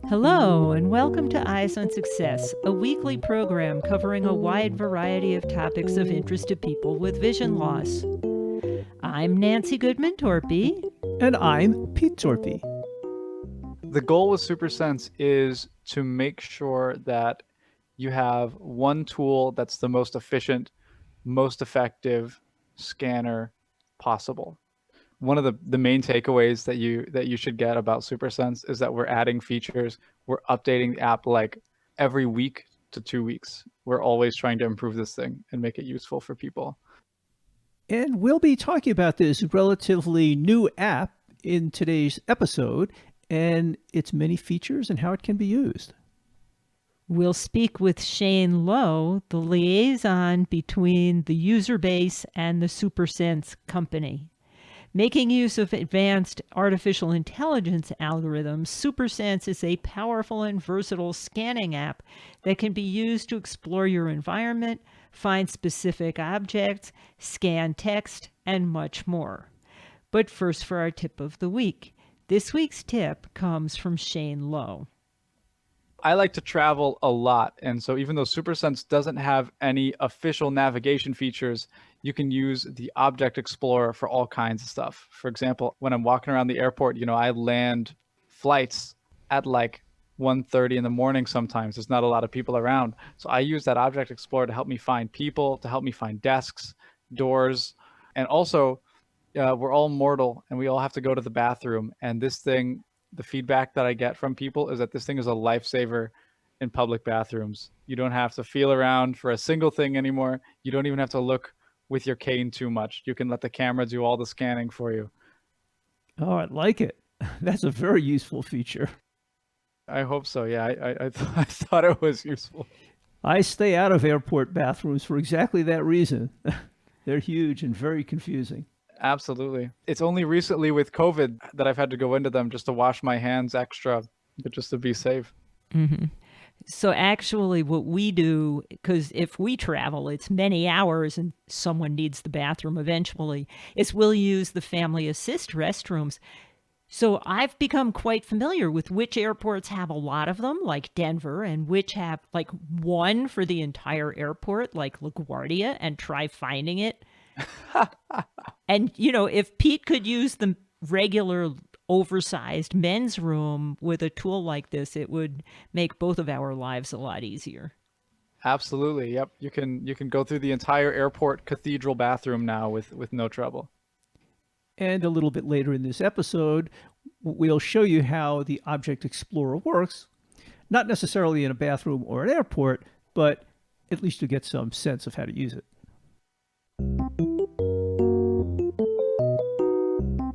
Hello, and welcome to Eyes on Success, a weekly program covering a wide variety of topics of interest to people with vision loss. I'm Nancy Goodman Torpey. And I'm Pete Torpey. The goal with Supersense is to make sure that you have one tool that's the most efficient, most effective scanner possible. One of the main takeaways that you should get about Supersense is that we're adding features. We're updating the app like every week to 2 weeks. We're always trying to improve this thing and make it useful for people. And we'll be talking about this relatively new app in today's episode and its many features and how it can be used. We'll speak with Shane Lowe, the liaison between the user base and the Supersense company. Making use of advanced artificial intelligence algorithms, Supersense is a powerful and versatile scanning app that can be used to explore your environment, find specific objects, scan text, and much more. But first for our tip of the week. This week's tip comes from Shane Lowe. I like to travel a lot, and so even though Supersense doesn't have any official navigation features, you can use the Object Explorer for all kinds of stuff. For example, when I'm walking around the airport, I land flights at like 1:30 in the morning sometimes. There's not a lot of people around. So I use that Object Explorer to help me find people, to help me find desks, doors, and also we're all mortal and we all have to go to the bathroom. And this thing, the feedback that I get from people is that this thing is a lifesaver in public bathrooms. You don't have to feel around for a single thing anymore. You don't even have to look with your cane too much. You can let the camera do all the scanning for you. Oh, I like it. That's a very useful feature. I hope so. Yeah, I thought it was useful. I stay out of airport bathrooms for exactly that reason. They're huge and very confusing. Absolutely. It's only recently with COVID that I've had to go into them just to wash my hands extra, but just to be safe. Mm-hmm. So actually what we do, because if we travel, it's many hours and someone needs the bathroom eventually, is we'll use the family assist restrooms. So I've become quite familiar with which airports have a lot of them, like Denver, and which have like one for the entire airport, like LaGuardia, and try finding it. And, if Pete could use the regular oversized men's room with a tool like this, it would make both of our lives a lot easier. Absolutely. Yep. You can go through the entire airport cathedral bathroom now with no trouble. And a little bit later in this episode, we'll show you how the Object Explorer works, not necessarily in a bathroom or an airport, but at least you get some sense of how to use it.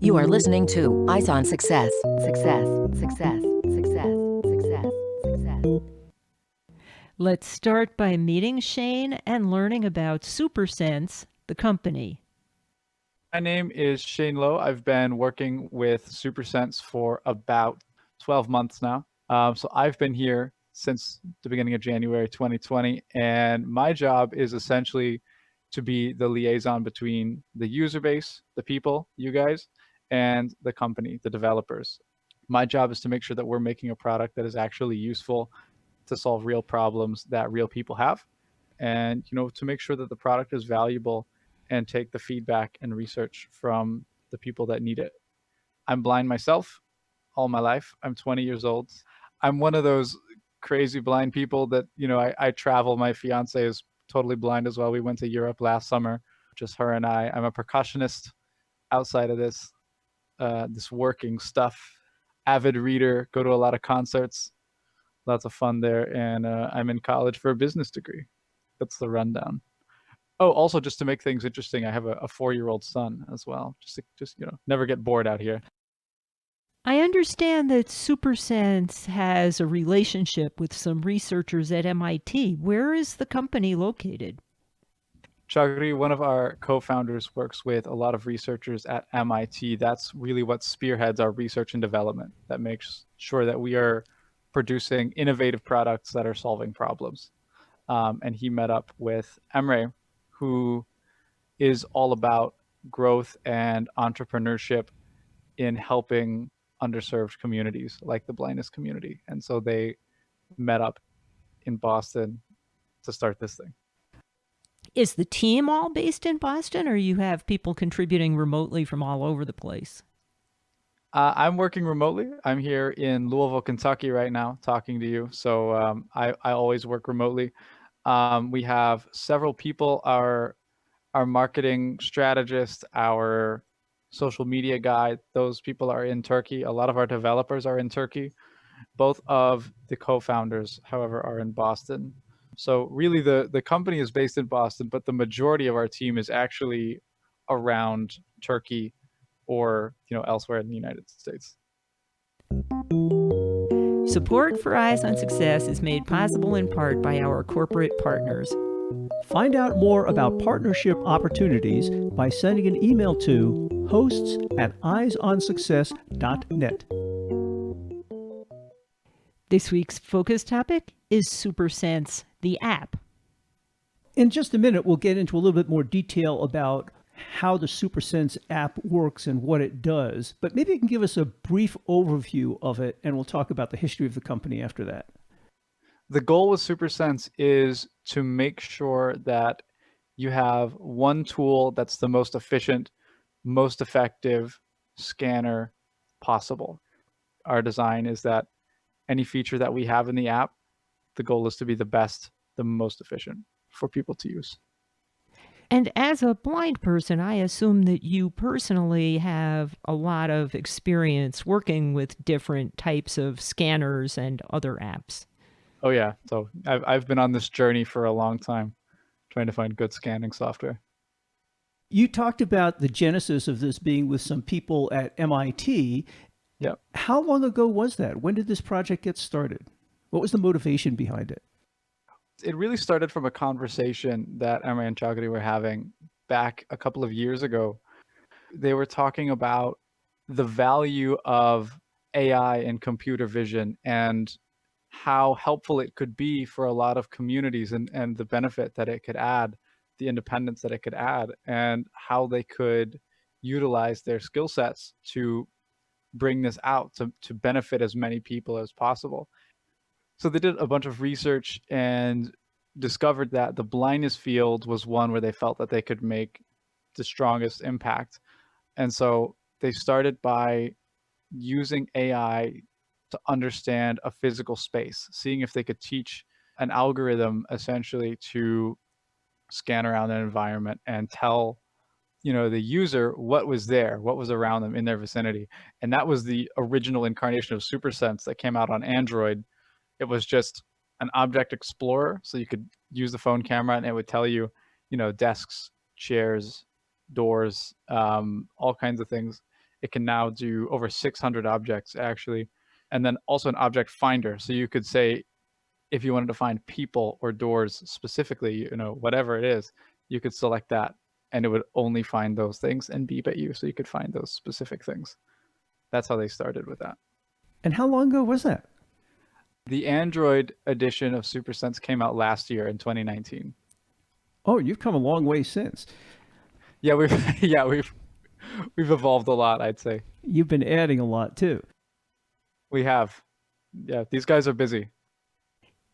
You are listening to Eyes on Success. Success, success, success, success, success. Let's start by meeting Shane and learning about Supersense, the company. My name is Shane Lowe. I've been working with Supersense for about 12 months now. So I've been here since the beginning of January 2020, and my job is essentially to be the liaison between the user base, the people, you guys, and the company, the developers. My job is to make sure that we're making a product that is actually useful to solve real problems that real people have, and to make sure that the product is valuable and take the feedback and research from the people that need it. I'm blind myself all my life. I'm 20 years old. I'm one of those crazy blind people that, I travel. My fiance is totally blind as well. We went to Europe last summer, just her and I. I'm a percussionist outside of this working stuff. Avid reader, go to a lot of concerts, lots of fun there. And I'm in college for a business degree. That's the rundown. Oh, also just to make things interesting, I have a 4-year-old son as well. Just never get bored out here. I understand that Supersense has a relationship with some researchers at MIT. Where is the company located? Chagri, one of our co-founders, works with a lot of researchers at MIT. That's really what spearheads our research and development. That makes sure that we are producing innovative products that are solving problems. And he met up with Emre, who is all about growth and entrepreneurship in helping underserved communities like the blindness community. And so they met up in Boston to start this thing. Is the team all based in Boston, or you have people contributing remotely from all over the place? I'm working remotely. I'm here in Louisville, Kentucky right now talking to you. So I always work remotely. We have several people, our marketing strategist, our social media guy, those people are in Turkey. A lot of our developers are in Turkey. Both of the co-founders, however, are in Boston. So really the company is based in Boston, but the majority of our team is actually around Turkey or elsewhere in the United States. Support for Eyes on Success is made possible in part by our corporate partners. Find out more about partnership opportunities by sending an email to hosts@eyesonsuccess.net. This week's focus topic is Supersense, the app. In just a minute, we'll get into a little bit more detail about how the Supersense app works and what it does. But maybe you can give us a brief overview of it, and we'll talk about the history of the company after that. The goal with Supersense is to make sure that you have one tool that's the most efficient, most effective scanner possible. Our design is that any feature that we have in the app, the goal is to be the best, the most efficient for people to use. And as a blind person, I assume that you personally have a lot of experience working with different types of scanners and other apps. Oh yeah, so I've been on this journey for a long time, trying to find good scanning software. You talked about the genesis of this being with some people at MIT. Yep. How long ago was that? When did this project get started? What was the motivation behind it? It really started from a conversation that Emma and Chagri were having back a couple of years ago. They were talking about the value of AI and computer vision and how helpful it could be for a lot of communities and the benefit that it could add, the independence that it could add, and how they could utilize their skill sets to bring this out to benefit as many people as possible. So they did a bunch of research and discovered that the blindness field was one where they felt that they could make the strongest impact. And so they started by using AI to understand a physical space, seeing if they could teach an algorithm essentially to scan around an environment and tell the user what was there, what was around them in their vicinity. And that was the original incarnation of Supersense that came out on Android. It was just an object explorer, so you could use the phone camera and it would tell you, desks, chairs, doors, all kinds of things. It can now do over 600 objects actually. And then also an object finder. So you could say, if you wanted to find people or doors specifically, whatever it is, you could select that and it would only find those things and beep at you so you could find those specific things. That's how they started with that. And how long ago was that? The Android edition of Supersense came out last year in 2019. Oh, you've come a long way since. Yeah, we've evolved a lot, I'd say. You've been adding a lot too. We have. Yeah, these guys are busy.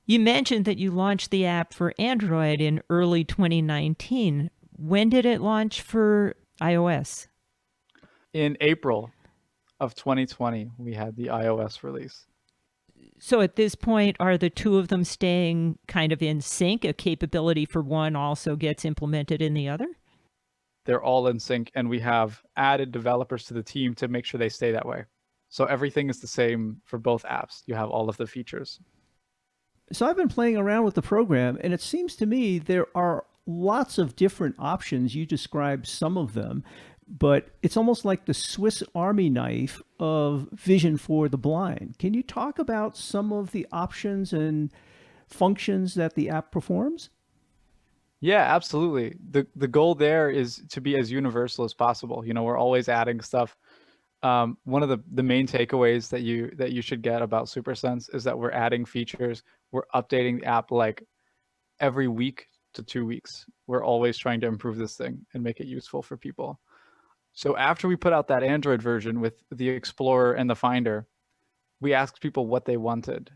You mentioned that you launched the app for Android in early 2019. When did it launch for iOS? In April of 2020, we had the iOS release. So at this point, are the two of them staying kind of in sync? A capability for one also gets implemented in the other? They're all in sync, and we have added developers to the team to make sure they stay that way. So everything is the same for both apps. You have all of the features. So I've been playing around with the program, and it seems to me there are lots of different options. You described some of them, but it's almost like the Swiss Army knife of vision for the blind. Can you talk about some of the options and functions that the app performs? Yeah, absolutely. The goal there is to be as universal as possible. We're always adding stuff. One of the main takeaways that you should get about Supersense is that we're adding features. We're updating the app like every week to 2 weeks. We're always trying to improve this thing and make it useful for people. So after we put out that Android version with the Explorer and the Finder, we asked people what they wanted.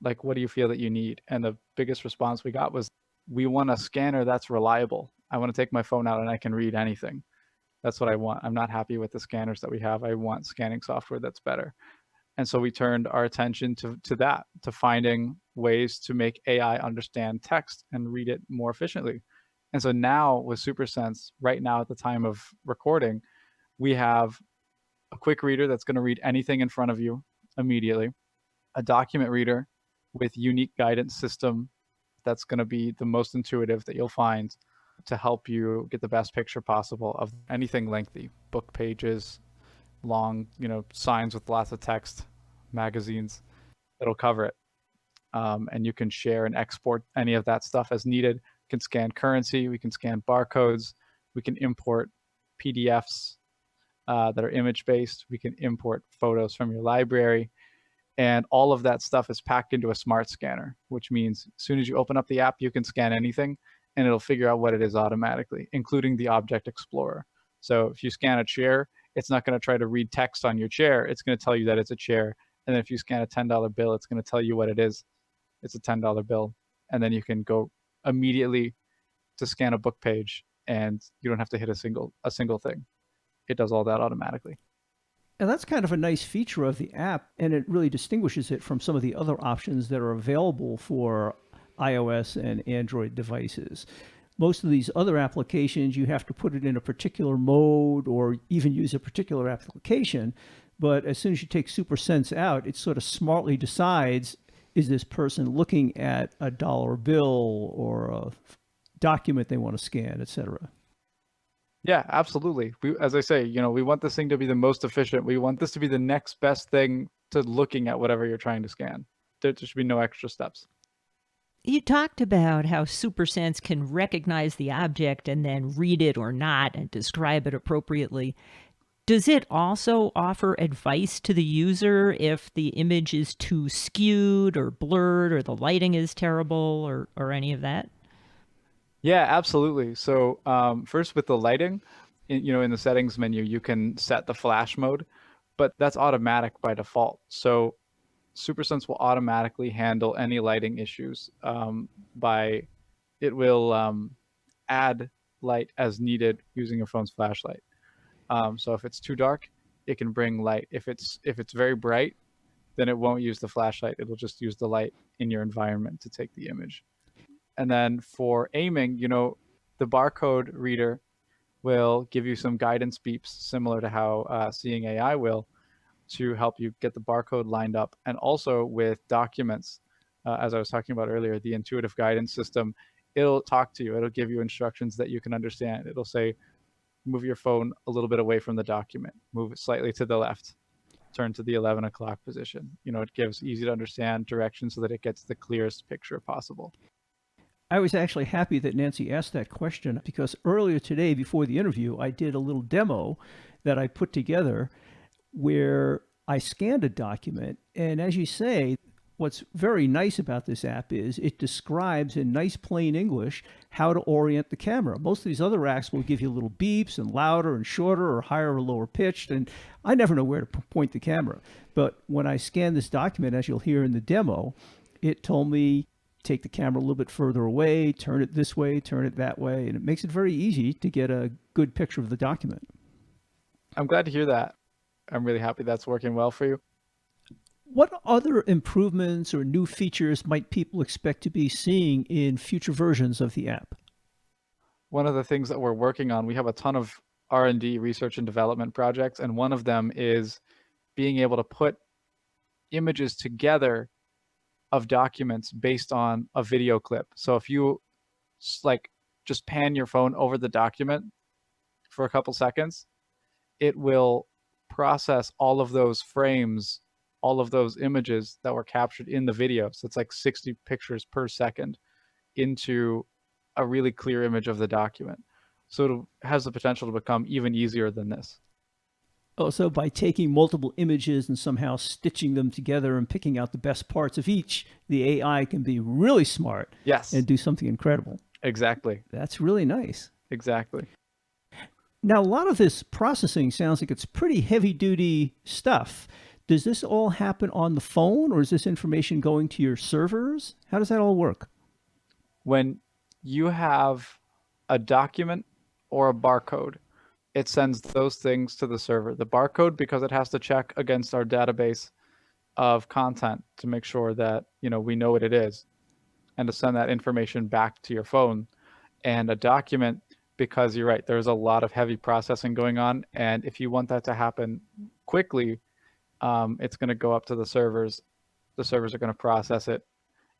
Like, what do you feel that you need? And the biggest response we got was, we want a scanner that's reliable. I want to take my phone out and I can read anything. That's what I want. I'm not happy with the scanners that we have. I want scanning software that's better. And so we turned our attention to that, to finding ways to make AI understand text and read it more efficiently. And so now with Supersense, right now at the time of recording, we have a quick reader that's going to read anything in front of you immediately, a document reader with unique guidance system that's going to be the most intuitive that you'll find to help you get the best picture possible of anything lengthy, book pages, long, signs with lots of text, magazines. It'll cover it. And you can share and export any of that stuff as needed. We can scan currency, we can scan barcodes, we can import PDFs that are image-based, we can import photos from your library, and all of that stuff is packed into a smart scanner, which means as soon as you open up the app, you can scan anything, and it'll figure out what it is automatically, including the Object Explorer. So if you scan a chair, it's not going to try to read text on your chair. It's going to tell you that it's a chair. And then if you scan a $10 bill, it's going to tell you what it is. It's a $10 bill. And then you can go immediately to scan a book page, and you don't have to hit a single thing. It does all that automatically. And that's kind of a nice feature of the app, and it really distinguishes it from some of the other options that are available for iOS and Android devices. Most of these other applications, you have to put it in a particular mode or even use a particular application. But as soon as you take Supersense out, it sort of smartly decides, is this person looking at a dollar bill or a document they want to scan, et cetera? Yeah, absolutely. As I say, we want this thing to be the most efficient. We want this to be the next best thing to looking at whatever you're trying to scan. There should be no extra steps. You talked about how Supersense can recognize the object and then read it or not and describe it appropriately. Does it also offer advice to the user if the image is too skewed or blurred or the lighting is terrible or any of that? Yeah, absolutely. So first with the lighting, in the settings menu, you can set the flash mode, but that's automatic by default. So Supersense will automatically handle any lighting issues it will add light as needed using your phone's flashlight. So if it's too dark, it can bring light. If it's very bright, then it won't use the flashlight. It'll just use the light in your environment to take the image. And then for aiming, the barcode reader will give you some guidance beeps similar to how Seeing AI will, to help you get the barcode lined up. And also with documents, as I was talking about earlier, the intuitive guidance system, it'll talk to you. It'll give you instructions that you can understand. It'll say, move your phone a little bit away from the document, move it slightly to the left, turn to the 11 o'clock position. It gives easy to understand directions so that it gets the clearest picture possible. I was actually happy that Nancy asked that question, because earlier today, before the interview, I did a little demo that I put together where I scanned a document. And as you say, what's very nice about this app is it describes in nice plain English how to orient the camera. Most of these other apps will give you little beeps and louder and shorter or higher or lower pitched, and I never know where to point the camera. But when I scanned this document, as you'll hear in the demo, it told me, take the camera a little bit further away, turn it this way, turn it that way, and it makes it very easy to get a good picture of the document. I'm glad to hear that. I'm really happy that's working well for you. What other improvements or new features might people expect to be seeing in future versions of the app? One of the things that we're working on, we have a ton of R&D, research and development projects, and one of them is being able to put images together of documents based on a video clip. So if you just pan your phone over the document for a couple seconds, it will process all of those frames, all of those images that were captured in the video. So it's like 60 pictures per second into a really clear image of the document. So it has the potential to become even easier than this. Also, by taking multiple images and somehow stitching them together and picking out the best parts of each, the AI can be really smart. Yes. And do something incredible. Exactly. That's really nice. Exactly. Now, a lot of this processing sounds like it's pretty heavy duty stuff. Does this all happen on the phone, or is this information going to your servers? How does that all work? When you have a document or a barcode, it sends those things to the server. The barcode, because it has to check against our database of content to make sure that, we know what it is, and to send that information back to your phone. And a document, because you're right, there's a lot of heavy processing going on. And if you want that to happen quickly, it's going to go up to the servers. The servers are going to process it,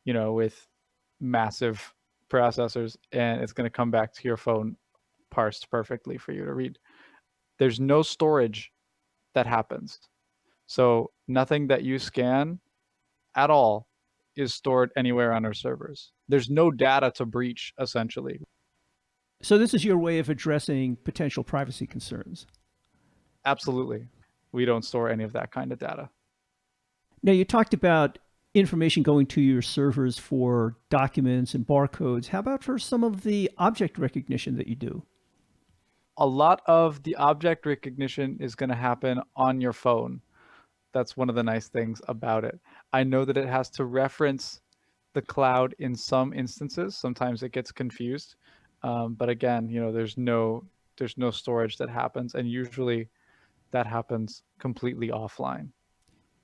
with massive processors, and it's going to come back to your phone parsed perfectly for you to read. There's no storage that happens. So nothing that you scan at all is stored anywhere on our servers. There's no data to breach, essentially. So this is your way of addressing potential privacy concerns. Absolutely. We don't store any of that kind of data. Now, you talked about information going to your servers for documents and barcodes. How about for some of the object recognition that you do? A lot of the object recognition is going to happen on your phone. That's one of the nice things about it. I know that it has to reference the cloud in some instances. Sometimes it gets confused. But again, there's no storage that happens, and usually that happens completely offline.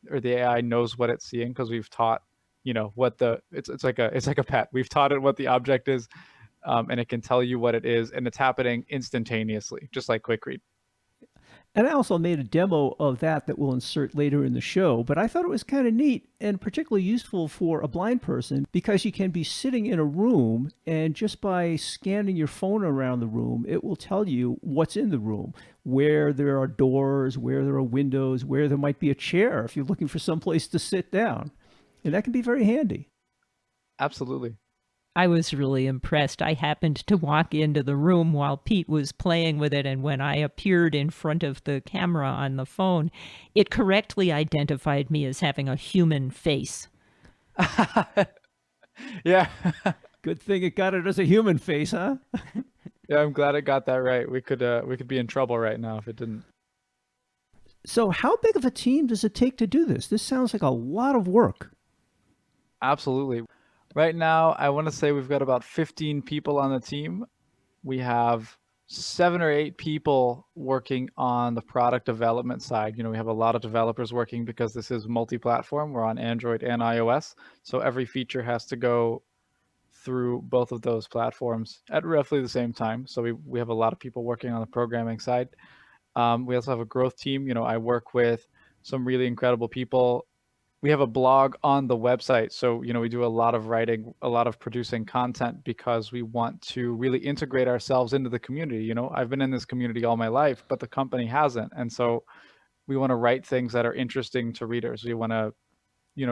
Or the AI knows what it's seeing because we've taught, what it's like a pet. We've taught it what the object is, and it can tell you what it is, and it's happening instantaneously, just like Quick Read. And I also made a demo of that we'll insert later in the show, but I thought it was kind of neat and particularly useful for a blind person because you can be sitting in a room and just by scanning your phone around the room, it will tell you what's in the room, where there are doors, where there are windows, where there might be a chair if you're looking for someplace to sit down. And that can be very handy. Absolutely. I was really impressed. I happened to walk into the room while Pete was playing with it, and when I appeared in front of the camera on the phone, it correctly identified me as having a human face. Yeah. Good thing it got it as a human face, huh? Yeah, I'm glad it got that right. We could be in trouble right now if it didn't. So how big of a team does it take to do this? This sounds like a lot of work. Absolutely. Right now, I want to say we've got about 15 people on the team. We have 7 or 8 people working on the product development side. We have a lot of developers working because this is multi-platform. We're on Android and iOS. So every feature has to go through both of those platforms at roughly the same time. So we have a lot of people working on the programming side. We also have a growth team. I work with some really incredible people. We have a blog on the website. So, we do a lot of writing, a lot of producing content because we want to really integrate ourselves into the community. I've been in this community all my life, but the company hasn't. And so we want to write things that are interesting to readers. We want to,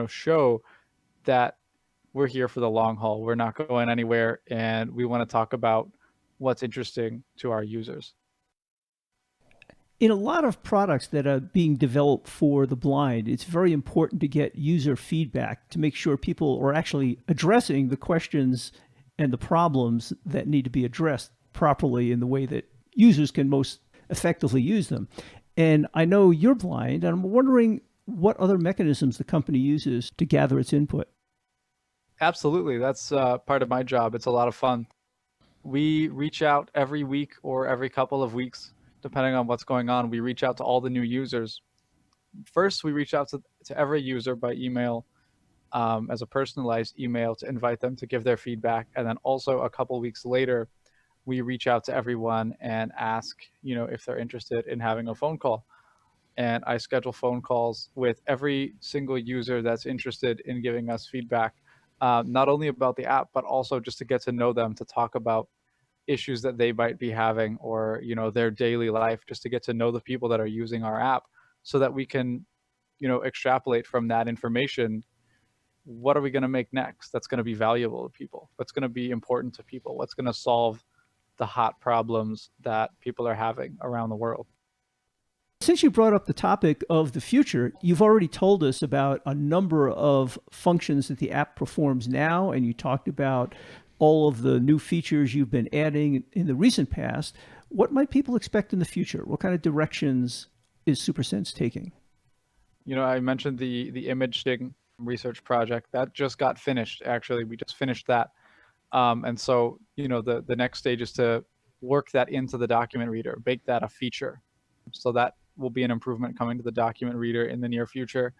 show that we're here for the long haul. We're not going anywhere. And we want to talk about what's interesting to our users. In a lot of products that are being developed for the blind, it's very important to get user feedback to make sure people are actually addressing the questions and the problems that need to be addressed properly in the way that users can most effectively use them. And I know you're blind, and I'm wondering what other mechanisms the company uses to gather its input. Absolutely. That's part of my job. It's a lot of fun. We reach out every week or every couple of weeks, depending on what's going on. We reach out to all the new users. First, we reach out to every user by email as a personalized email to invite them to give their feedback. And then also a couple weeks later, we reach out to everyone and ask, if they're interested in having a phone call. And I schedule phone calls with every single user that's interested in giving us feedback, not only about the app, but also just to get to know them, to talk about issues that they might be having or, their daily life, just to get to know the people that are using our app so that we can, extrapolate from that information. What are we going to make next that's going to be valuable to people? What's going to be important to people? What's going to solve the hot problems that people are having around the world? Since you brought up the topic of the future, you've already told us about a number of functions that the app performs now, and you talked about all of the new features you've been adding in the recent past. What might people expect in the future? What kind of directions is Supersense taking? I mentioned the imaging research project that just got finished. Actually, we just finished that. And so, the next stage is to work that into the document reader, make that a feature. So that will be an improvement coming to the document reader in the near future.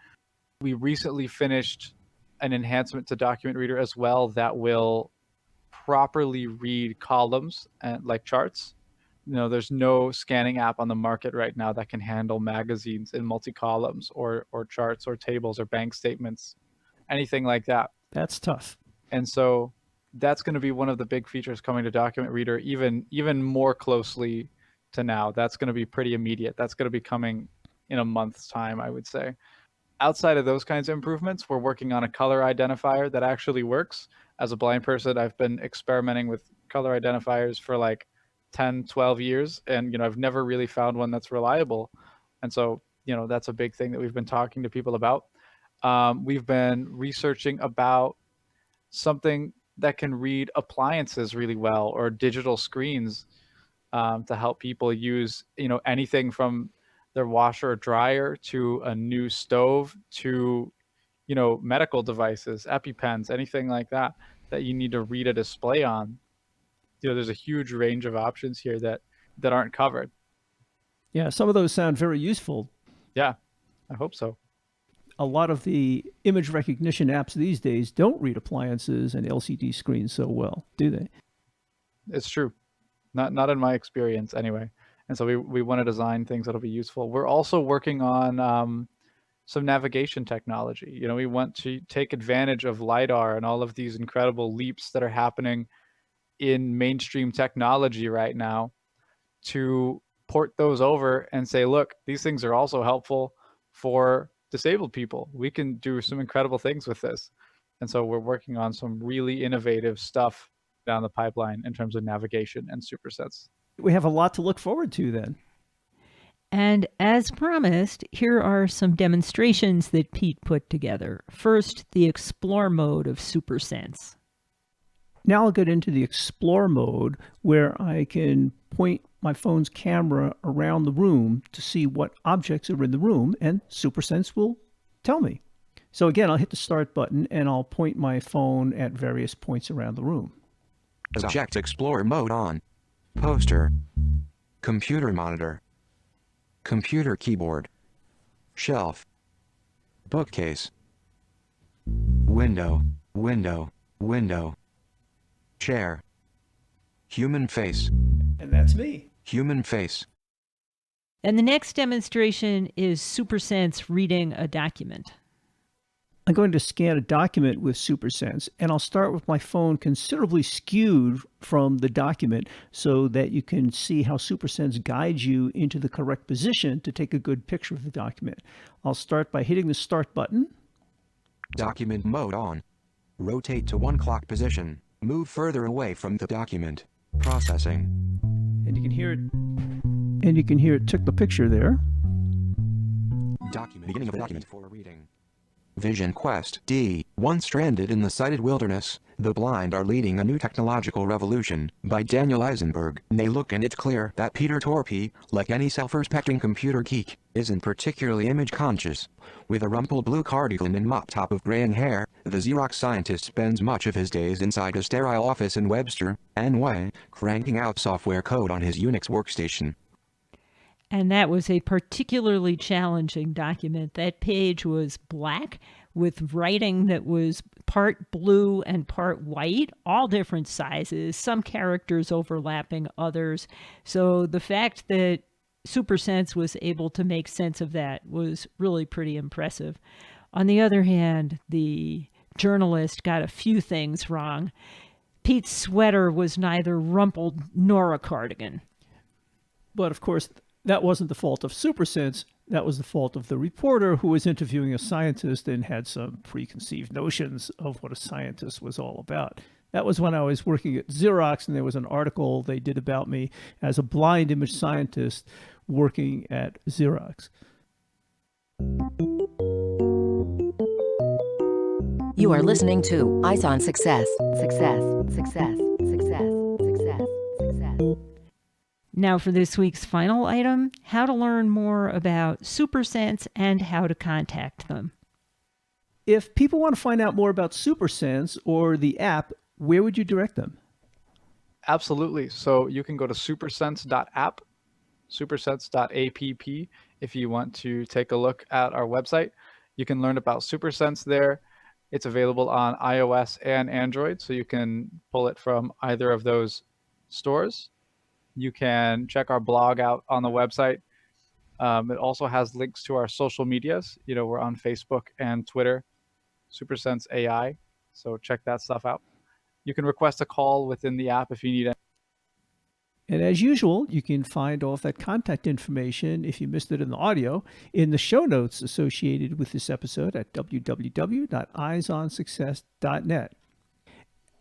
We recently finished an enhancement to document reader as well that will properly read columns and like charts. There's no scanning app on the market right now that can handle magazines in multi-columns or charts or tables or bank statements, anything like that. That's tough. And so that's going to be one of the big features coming to document reader, even more closely to now. That's going to be pretty immediate. That's going to be coming in a month's time, I would say. Outside of those kinds of improvements, we're working on a color identifier that actually works. As a blind person, I've been experimenting with color identifiers for like 10, 12 years. And, I've never really found one that's reliable. And so, that's a big thing that we've been talking to people about. We've been researching about something that can read appliances really well or digital screens to help people use, anything from their washer or dryer to a new stove to, medical devices, EpiPens, anything like that you need to read a display on. There's a huge range of options here that aren't covered. Yeah, some of those sound very useful. Yeah, I hope so. A lot of the image recognition apps these days don't read appliances and LCD screens so well, do they? It's true. Not in my experience anyway. And so we want to design things that'll be useful. We're also working on some navigation technology. We want to take advantage of LiDAR and all of these incredible leaps that are happening in mainstream technology right now to port those over and say, look, these things are also helpful for disabled people. We can do some incredible things with this. And so we're working on some really innovative stuff down the pipeline in terms of navigation and Supersense. We have a lot to look forward to then. And as promised, here are some demonstrations that Pete put together. First, the Explore mode of Supersense. Now I'll get into the Explore mode where I can point my phone's camera around the room to see what objects are in the room, and Supersense will tell me. So again, I'll hit the Start button and I'll point my phone at various points around the room. Object Explorer mode on. Poster. Computer monitor. Computer keyboard. Shelf. Bookcase. Window. Chair. Human face. And that's me. Human face. And the next demonstration is Supersense reading a document. I'm going to scan a document with Supersense, and I'll start with my phone considerably skewed from the document so that you can see how Supersense guides you into the correct position to take a good picture of the document. I'll start by hitting the Start button. Document mode on. Rotate to 1 clock position. Move further away from the document. Processing. And you can hear it took the picture there. Document. Beginning of the document for reading. Vision Quest D. Once stranded in the sighted wilderness, the blind are leading a new technological revolution, by Daniel Eisenberg. They look and it's clear that Peter Torpey, like any self-respecting computer geek, isn't particularly image-conscious. With a rumpled blue cardigan and mop top of graying hair, the Xerox scientist spends much of his days inside a sterile office in Webster, NY, cranking out software code on his Unix workstation. And that was a particularly challenging document. That page was black with writing that was part blue and part white, all different sizes, some characters overlapping others. So the fact that Supersense was able to make sense of that was really pretty impressive. On the other hand, the journalist got a few things wrong. Pete's sweater was neither rumpled nor a cardigan. But of course, that wasn't the fault of Supersense. That was the fault of the reporter who was interviewing a scientist and had some preconceived notions of what a scientist was all about. That was when I was working at Xerox, and there was an article they did about me as a blind image scientist working at Xerox. You are listening to Eyes on Success. Success, success, success, success, success. Now for this week's final item, how to learn more about Supersense and how to contact them. If people want to find out more about Supersense or the app, where would you direct them? Absolutely. So you can go to supersense.app, supersense.app if you want to take a look at our website. You can learn about Supersense there. It's available on iOS and Android, so you can pull it from either of those stores. You can check our blog out on the website. It also has links to our social medias. We're on Facebook and Twitter, Supersense AI. So check that stuff out. You can request a call within the app if you need it. And as usual, you can find all of that contact information, if you missed it in the audio, in the show notes associated with this episode at www.eyesonsuccess.net.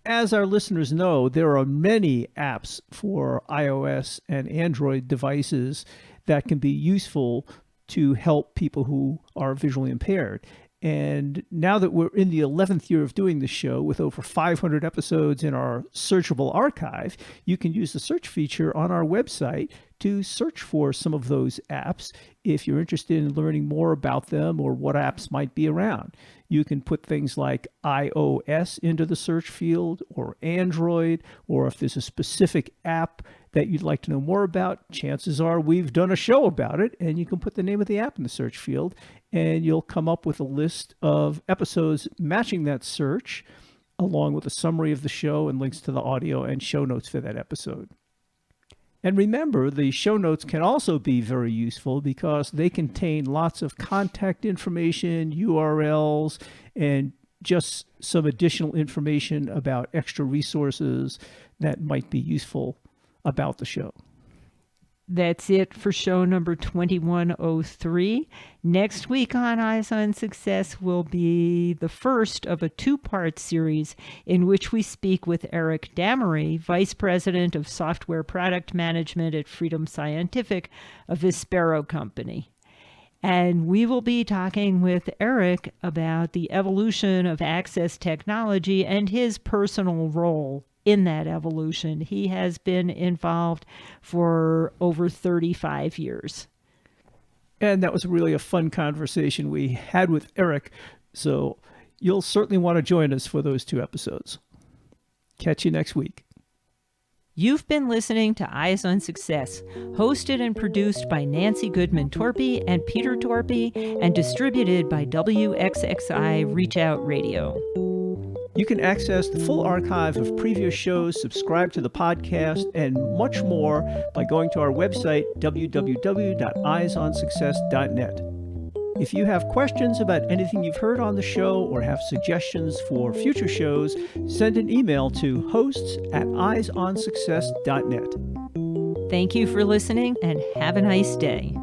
As our listeners know, there are many apps for iOS and Android devices that can be useful to help people who are visually impaired. And now that we're in the 11th year of doing this show with over 500 episodes in our searchable archive, you can use the search feature on our website to search for some of those apps if you're interested in learning more about them or what apps might be around. You can put things like iOS into the search field or Android, or if there's a specific app that you'd like to know more about, chances are we've done a show about it, and you can put the name of the app in the search field, and you'll come up with a list of episodes matching that search, along with a summary of the show and links to the audio and show notes for that episode. And remember, the show notes can also be very useful because they contain lots of contact information, URLs, and just some additional information about extra resources that might be useful about the show. That's it for show number 2103. Next week on Eyes on Success will be the first of a two-part series in which we speak with Eric Damery, Vice President of Software Product Management at Freedom Scientific, a Vispero company. And we will be talking with Eric about the evolution of access technology and his personal role in that evolution. He has been involved for over 35 years. And that was really a fun conversation we had with Eric. So you'll certainly want to join us for those two episodes. Catch you next week. You've been listening to Eyes on Success, hosted and produced by Nancy Goodman Torpey and Peter Torpey, and distributed by WXXI Reach Out Radio. You can access the full archive of previous shows, subscribe to the podcast, and much more by going to our website, www.eyesonsuccess.net. If you have questions about anything you've heard on the show or have suggestions for future shows, send an email to hosts@eyesonsuccess.net. Thank you for listening and have a nice day.